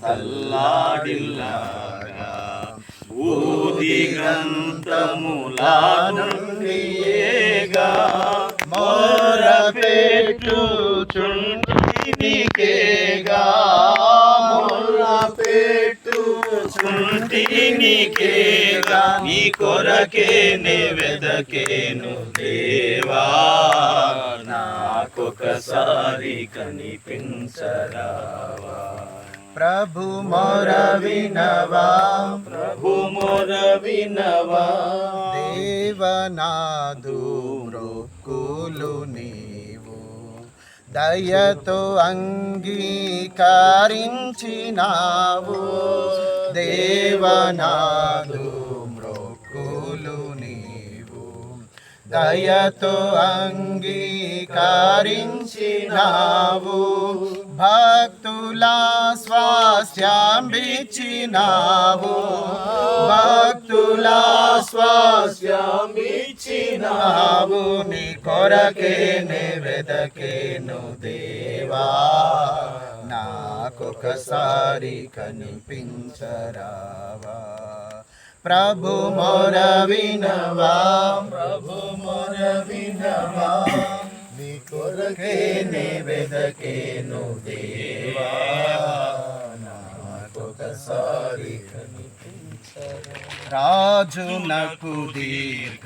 తల్లాడిల్లాగా ఊదిగంతములా నుండి ఏగా మొరపెట్టుచుంటినికేగా మొరపెట్టుచుంటినికేగా నీ కొరకే నే వెదకేను దేవా నాకొకసారి కనిపించరావా ప్రభు మొర వినవా ప్రభు మొర వినవా దేవనాదు మృక్కులు నీవు దయతో అంగీకరించినావు దేవనాదు మృక్కులు నీవు దయతో అంగీకరించినావు భక్తుల స్వాస్యంబిచ్చినావు భక్తుల స్వాస్యంబిచ్చినావు నీ కొరకే నే వెదకేను దేవా నాకొకసారి కనిపించరావా ప్రభు మొర వినవా ప్రభు మొర వినవా నీ కొరకే నే వెదకేను దేవా నాకొకసారి కనిపించరావా రాజునకు దీర్ఘ